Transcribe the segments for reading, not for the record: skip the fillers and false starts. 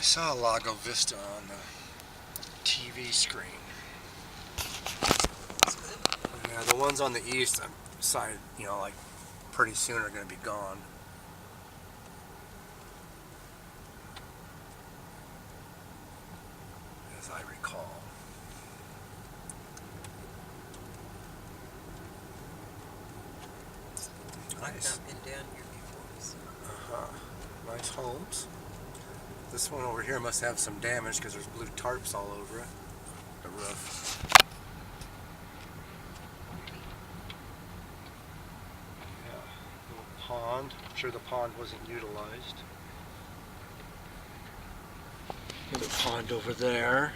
saw Lago Vista on the TV screen. Yeah, the ones on the east side, you know, like pretty soon are going to be gone. As I recall. I've not been down here before. So. Nice homes. This one over here must have some damage because there's blue tarps all over it. The roof. Yeah, little pond. I'm sure the pond wasn't utilized. Another pond over there.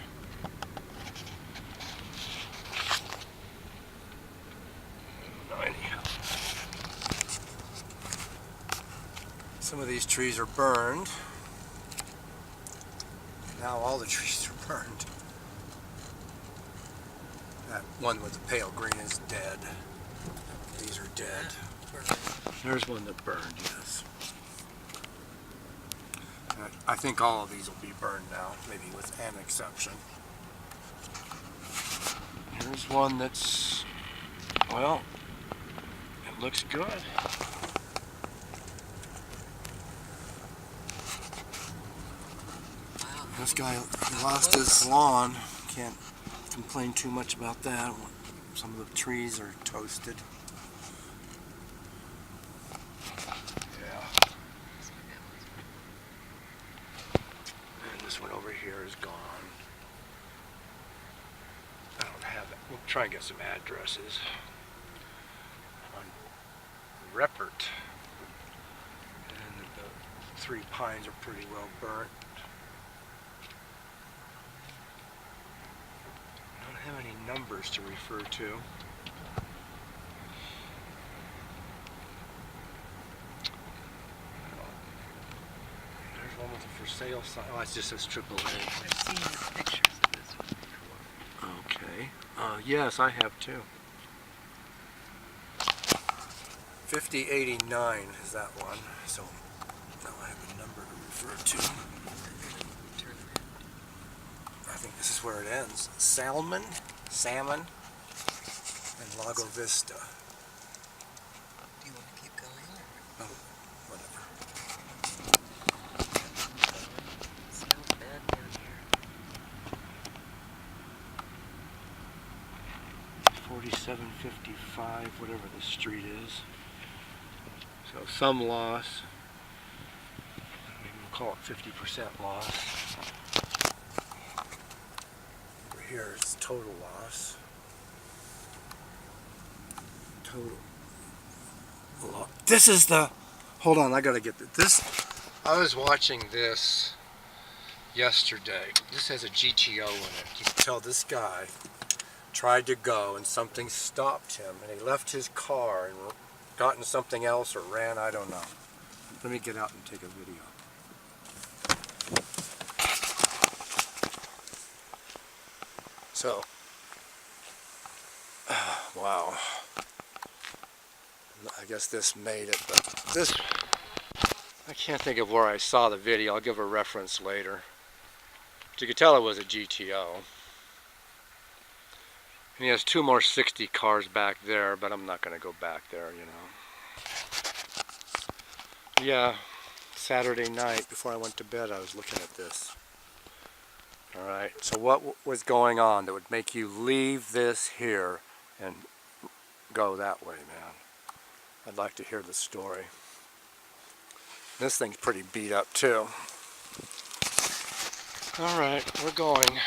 Anyhow. Some of these trees are burned. Now all the trees are burned. That one with the pale green is dead. These are dead. There's one that burned, yes. I think all of these will be burned now, maybe with an exception. Here's one that's, well, it looks good. This guy lost his lawn. Can't complain too much about that. Some of the trees are toasted. Yeah. And this one over here is gone. I don't have it. We'll try and get some addresses. On Reppert. And the 3 pines are pretty well burnt. I don't have any numbers to refer to. There's one with a for sale sign. Oh, it just says AAA. I've seen the pictures of this one before. Okay. Yes, I have too. 5089 is that one. So now I have a number to refer to. I think this is where it ends. Salmon, and Lago Vista. Do you want to keep going? Or? Oh, whatever. It's not bad down here. 4755, whatever the street is. So some loss. Maybe we'll call it 50% loss. Over here is total loss. Total loss. This is the. Hold on, I gotta get this. I was watching this yesterday. This has a GTO in it. You can tell this guy tried to go and something stopped him and he left his car and got in something else or ran, I don't know. Let me get out and take a video. So, wow. I guess this made it, but this, I can't think of where I saw the video. I'll give a reference later. But you could tell it was a GTO. And he has 2 more 60 cars back there, but I'm not going to go back there, you know. Yeah, Saturday night before I went to bed, I was looking at this. Alright, so what was going on that would make you leave this here and go that way, man? I'd like to hear the story. This thing's pretty beat up too. Alright, we're going.